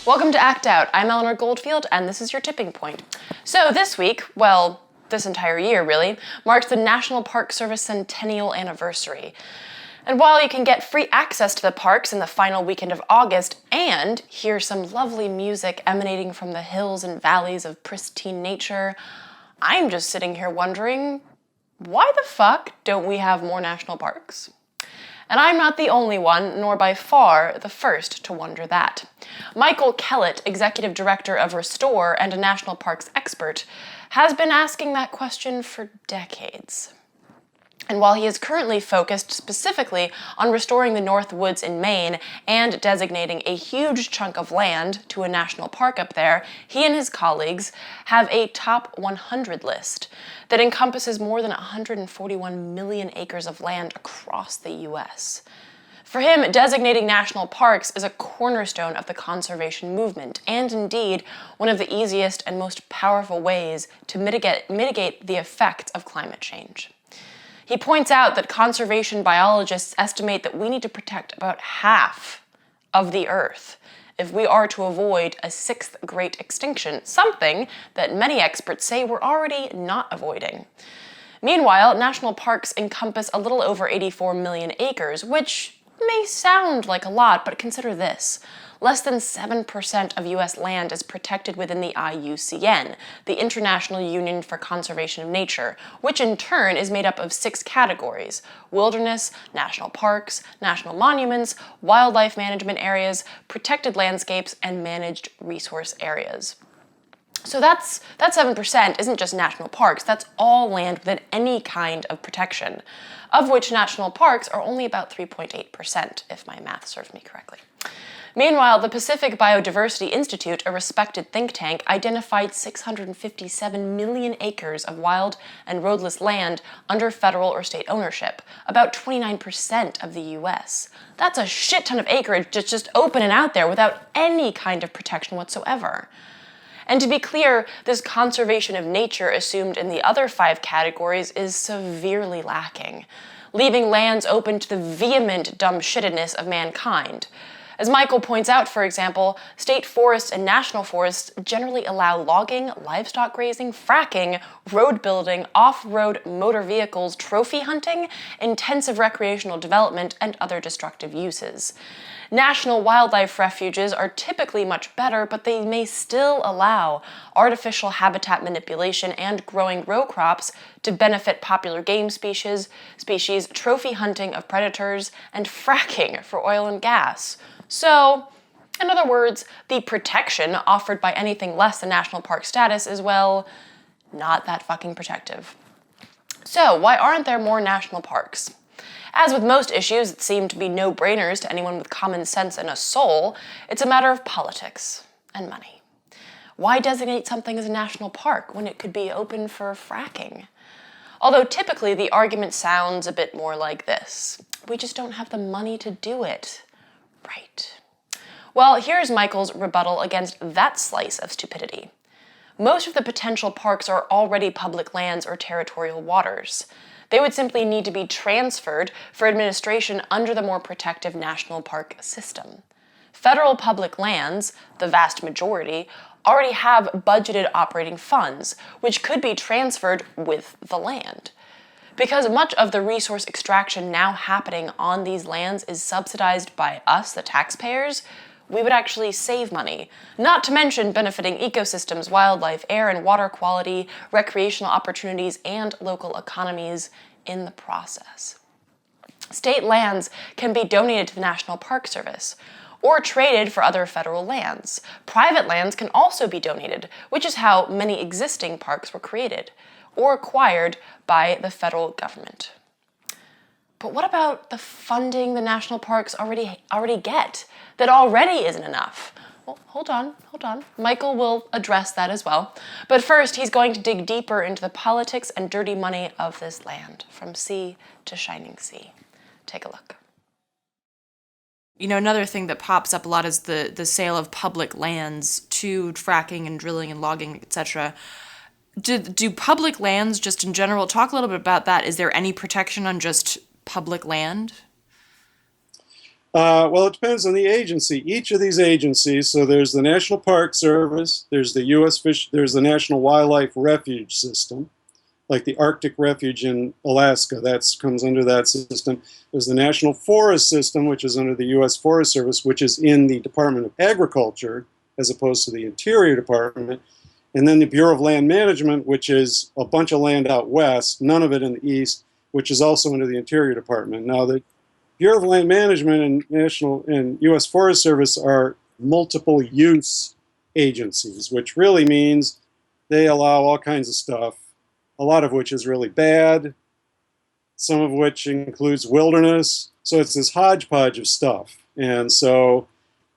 Welcome to Act Out. I'm Eleanor Goldfield, and this is your tipping point. So this week, well, this entire year really, marks the National Park Service centennial anniversary. And while you can get free access to the parks in the final weekend of August and hear some lovely music emanating from the hills and valleys of pristine nature, I'm just sitting here wondering, why the fuck don't we have more national parks? And I'm not the only one, nor by far the first to wonder that. Michael Kellett, executive director of Restore and a national parks expert, has been asking that question for decades. And while he is currently focused specifically on restoring the North Woods in Maine and designating a huge chunk of land to a national park up there, he and his colleagues have a top 100 list that encompasses more than 141 million acres of land across the U.S. For him, designating national parks is a cornerstone of the conservation movement, and indeed one of the easiest and most powerful ways to mitigate the effects of climate change. He points out that conservation biologists estimate that we need to protect about half of the Earth if we are to avoid a sixth great extinction, something that many experts say we're already not avoiding. Meanwhile, national parks encompass a little over 84 million acres, which may sound like a lot, but consider this. Less than 7% of U.S. land is protected within the IUCN, the International Union for Conservation of Nature, which in turn is made up of 6 categories: wilderness, national parks, national monuments, wildlife management areas, protected landscapes, and managed resource areas. So that 7% isn't just national parks, that's all land within any kind of protection, of which national parks are only about 3.8%, if my math serves me correctly. Meanwhile, the Pacific Biodiversity Institute, a respected think tank, identified 657 million acres of wild and roadless land under federal or state ownership, about 29% of the U.S. That's a shit ton of acreage just open and out there without any kind of protection whatsoever. And to be clear, this conservation of nature assumed in the other 5 categories is severely lacking, leaving lands open to the vehement dumbshittedness of mankind. As Michael points out, for example, state forests and national forests generally allow logging, livestock grazing, fracking, road building, off-road motor vehicles, trophy hunting, intensive recreational development, and other destructive uses. National wildlife refuges are typically much better, but they may still allow artificial habitat manipulation and growing row crops to benefit popular game species, trophy hunting of predators, and fracking for oil and gas. So, in other words, the protection offered by anything less than national park status is, well, not that fucking protective. So, why aren't there more national parks? As with most issues that seem to be no-brainers to anyone with common sense and a soul, it's a matter of politics and money. Why designate something as a national park when it could be open for fracking? Although typically the argument sounds a bit more like this: we just don't have the money to do it. Right. Well, here's Michael's rebuttal against that slice of stupidity. Most of the potential parks are already public lands or territorial waters. They would simply need to be transferred for administration under the more protective national park system. Federal public lands, the vast majority, already have budgeted operating funds, which could be transferred with the land. Because much of the resource extraction now happening on these lands is subsidized by us, the taxpayers, we would actually save money, not to mention benefiting ecosystems, wildlife, air and water quality, recreational opportunities, and local economies in the process. State lands can be donated to the National Park Service or traded for other federal lands. Private lands can also be donated, which is how many existing parks were created or acquired by the federal government. But what about the funding the national parks already get that already isn't enough? Well, hold on. Michael will address that as well. But first, he's going to dig deeper into the politics and dirty money of this land, from sea to shining sea. Take a look. You know, another thing that pops up a lot is the sale of public lands to fracking and drilling and logging, etc. Do public lands, just in general, talk a little bit about that. Is there any protection on just public land? Well, it depends on the agency. Each of these agencies, so there's the National Park Service, there's the U.S. Fish, there's the National Wildlife Refuge System, like the Arctic Refuge in Alaska, that comes under that system. There's the National Forest System, which is under the U.S. Forest Service, which is in the Department of Agriculture, as opposed to the Interior Department. And then the Bureau of Land Management, which is a bunch of land out west, none of it in the east, which is also under the Interior Department. Now, the Bureau of Land Management and National and U.S. Forest Service are multiple use agencies, which really means they allow all kinds of stuff, a lot of which is really bad, some of which includes wilderness. So it's this hodgepodge of stuff. And so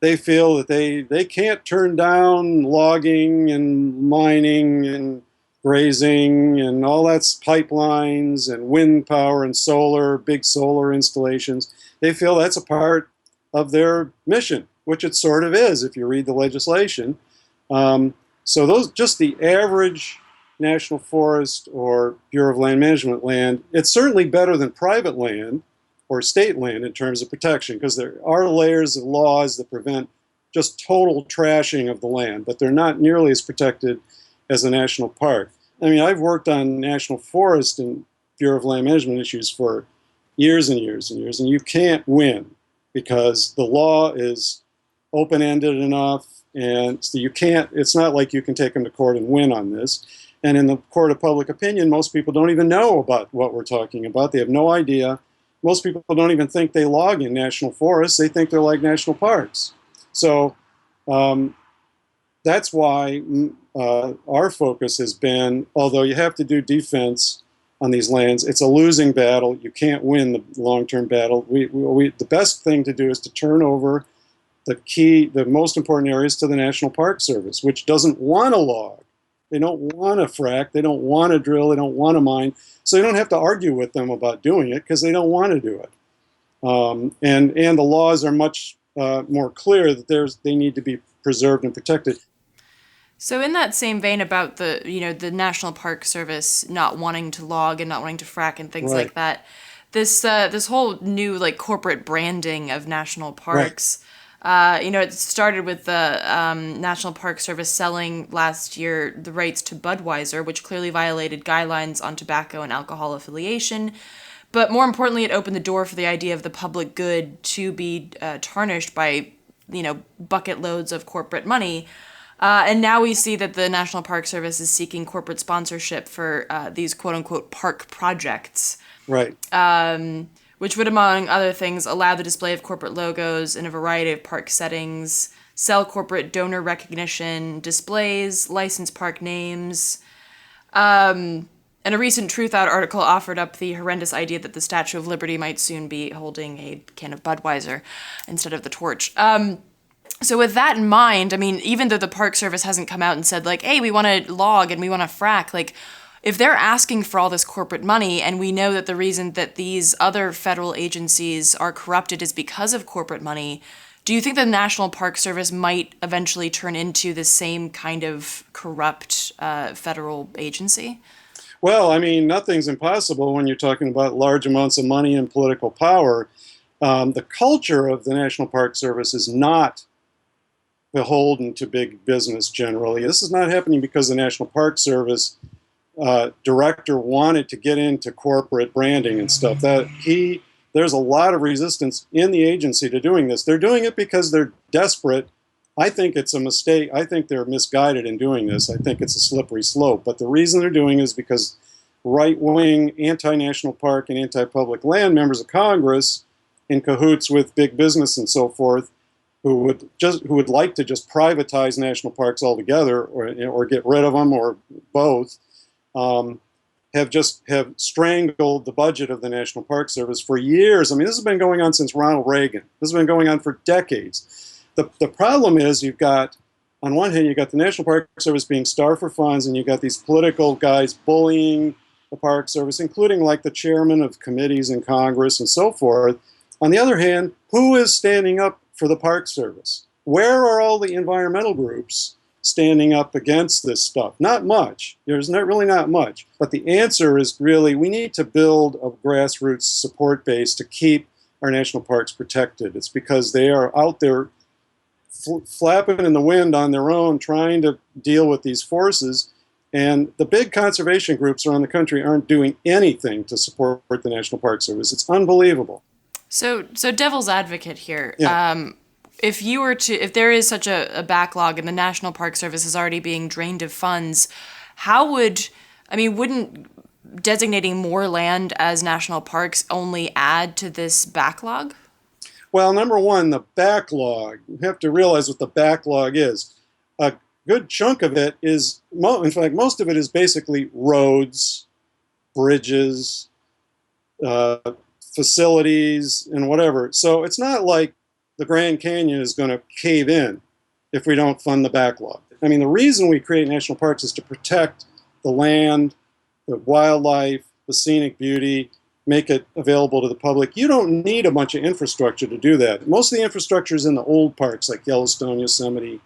they feel that they can't turn down logging and mining and grazing and all that's pipelines and wind power and solar, big solar installations. They feel that's a part of their mission, which it sort of is if you read the legislation. So those, just the average National Forest or Bureau of Land Management land, it's certainly better than private land or state land in terms of protection, because there are layers of laws that prevent just total trashing of the land, but they're not nearly as protected as a national park. I mean, I've worked on national forest and Bureau of Land Management issues for years and years and years, and you can't win because the law is open-ended enough, and so you can't, it's not like you can take them to court and win on this. And in the court of public opinion, most people don't even know about what we're talking about. They have no idea. Most people don't even think they log in national forests. They think they're like national parks. So that's why our focus has been, although you have to do defense on these lands, it's a losing battle. You can't win the long-term battle. The best thing to do is to turn over the most important areas to the National Park Service, which doesn't want to log. They don't want to frack. They don't want to drill. They don't want to mine. So you don't have to argue with them about doing it because they don't want to do it. And the laws are much more clear that they need to be preserved and protected. So in that same vein about the National Park Service not wanting to log and not wanting to frack and things like that, this whole new like corporate branding of national parks. It started with the National Park Service selling last year the rights to Budweiser, which clearly violated guidelines on tobacco and alcohol affiliation. But more importantly, it opened the door for the idea of the public good to be tarnished by, bucket loads of corporate money. And now we see that the National Park Service is seeking corporate sponsorship for these quote-unquote park projects. Right. Which would, among other things, allow the display of corporate logos in a variety of park settings, sell corporate donor recognition, displays, license park names. And a recent Truth Out article offered up the horrendous idea that the Statue of Liberty might soon be holding a can of Budweiser instead of the torch. So with that in mind, I mean, even though the Park Service hasn't come out and said, like, hey, we want to log and we want to frack, like, if they're asking for all this corporate money, and we know that the reason that these other federal agencies are corrupted is because of corporate money, do you think the National Park Service might eventually turn into the same kind of corrupt federal agency? Well, I mean, nothing's impossible when you're talking about large amounts of money and political power. The culture of the National Park Service is not beholden to big business generally. This is not happening because the National Park Service director wanted to get into corporate branding and stuff. There's a lot of resistance in the agency to doing this. They're doing it because they're desperate. I think it's a mistake. I think they're misguided in doing this. I think it's a slippery slope. But the reason they're doing it is because right-wing anti-national park and anti-public land members of Congress, in cahoots with big business and so forth, who would like to just privatize national parks altogether, or get rid of them, or both, have strangled the budget of the National Park Service for years. I mean, this has been going on since Ronald Reagan. This has been going on for decades. The problem is on one hand, you've got the National Park Service being starved for funds, and you've got these political guys bullying the Park Service, including like the chairman of committees in Congress and so forth. On the other hand, who is standing up for the Park Service? Where are all the environmental groups standing up against this stuff? Not much. There's really not much. But the answer is really, we need to build a grassroots support base to keep our national parks protected. It's because they are out there flapping in the wind on their own, trying to deal with these forces. And the big conservation groups around the country aren't doing anything to support the National Park Service. It's unbelievable. So devil's advocate here. Yeah. If there is such a backlog and the National Park Service is already being drained of funds, wouldn't designating more land as national parks only add to this backlog? Well, number one, the backlog. You have to realize what the backlog is. A good chunk of it is, in fact, most of it is basically roads, bridges, facilities, and whatever. So it's not like the Grand Canyon is going to cave in if we don't fund the backlog. I mean, the reason we create national parks is to protect the land, the wildlife, the scenic beauty, make it available to the public. You don't need a bunch of infrastructure to do that. Most of the infrastructure is in the old parks like Yellowstone, Yosemite.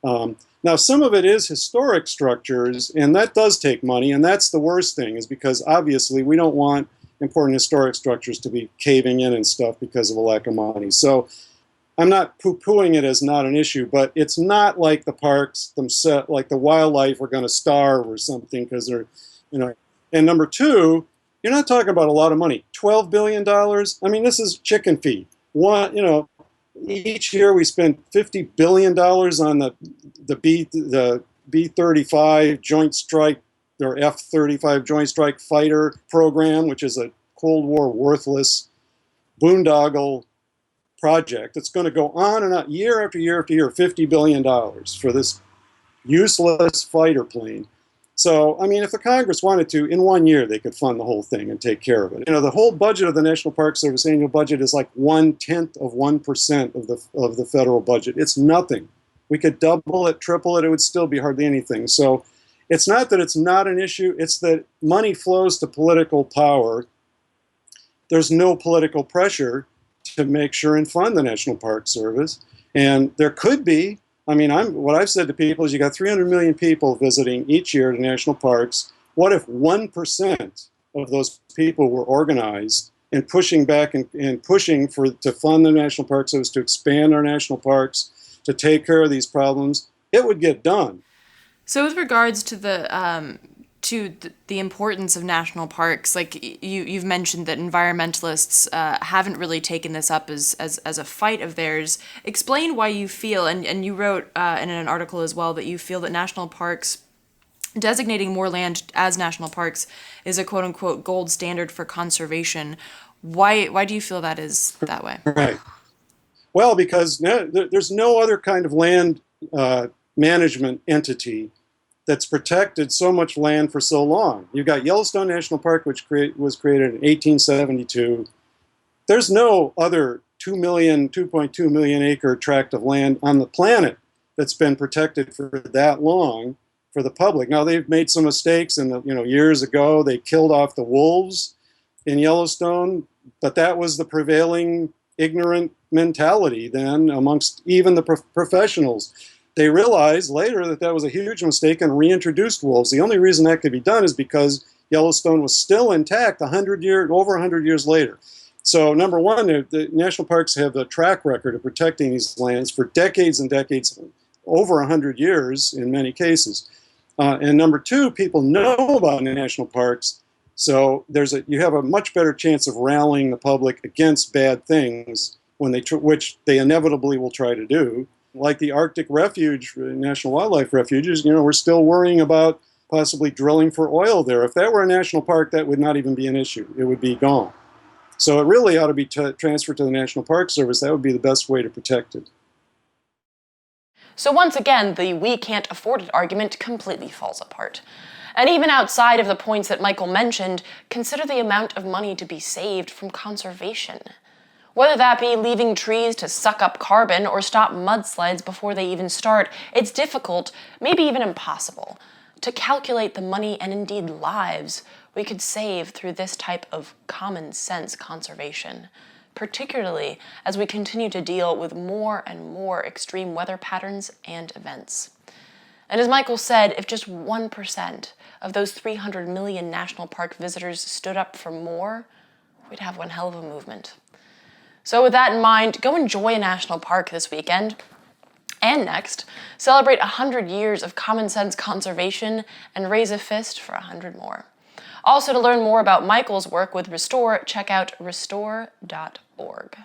Now, some of it is historic structures, and that does take money, and that's the worst thing, is because obviously we don't want important historic structures to be caving in and stuff because of a lack of money. So I'm not poo-pooing it as not an issue, but it's not like the parks themselves, like the wildlife are going to starve or something because they're, And number two, you're not talking about a lot of money. $12 billion? I mean, this is chicken feed. Each year we spend $50 billion on the B-35 Joint Strike, or F-35 Joint Strike Fighter program, which is a Cold War worthless boondoggle project. It's going to go on and on year after year after year, $50 billion for this useless fighter plane. So, I mean, if the Congress wanted to, in 1 year, they could fund the whole thing and take care of it. The whole budget of the National Park Service annual budget is like 1/10% of the federal budget. It's nothing. We could double it, triple it, it would still be hardly anything. So it's not that it's not an issue, it's that money flows to political power. There's no political pressure to make sure and fund the National Park Service. And there could be. I mean, what I've said to people is you got 300 million people visiting each year to national parks. What if 1% of those people were organized and pushing back and pushing to fund the National Park Service, to expand our national parks, to take care of these problems? It would get done. So with regards to the importance of national parks, like you've mentioned that environmentalists haven't really taken this up as a fight of theirs. Explain why you feel, and you wrote in an article as well, that you feel that national parks, designating more land as national parks, is a quote-unquote gold standard for conservation. Why do you feel that is that way? Right. Well, because there's no other kind of land management entity that's protected so much land for so long. You've got Yellowstone National Park, which was created in 1872. There's no other 2.2 million acre tract of land on the planet that's been protected for that long for the public. Now, they've made some mistakes, and years ago they killed off the wolves in Yellowstone, but that was the prevailing ignorant mentality then amongst even the over-professionals. They realized later that was a huge mistake and reintroduced wolves. The only reason that could be done is because Yellowstone was still intact over 100 years later. So number one, the national parks have a track record of protecting these lands for decades and decades, over 100 years in many cases. And number two, people know about the national parks, so you have a much better chance of rallying the public against bad things which they inevitably will try to do. Like the Arctic Refuge, National Wildlife Refuges, we're still worrying about possibly drilling for oil there. If that were a national park, that would not even be an issue. It would be gone. So it really ought to be transferred to the National Park Service. That would be the best way to protect it. So once again, the "we can't afford it" argument completely falls apart. And even outside of the points that Michael mentioned, consider the amount of money to be saved from conservation. Whether that be leaving trees to suck up carbon or stop mudslides before they even start, it's difficult, maybe even impossible, to calculate the money and indeed lives we could save through this type of common sense conservation, particularly as we continue to deal with more and more extreme weather patterns and events. And as Michael said, if just 1% of those 300 million national park visitors stood up for more, we'd have one hell of a movement. So with that in mind, go enjoy a national park this weekend. And next, celebrate 100 years of common sense conservation and raise a fist for 100 more. Also, to learn more about Michael's work with Restore, check out restore.org.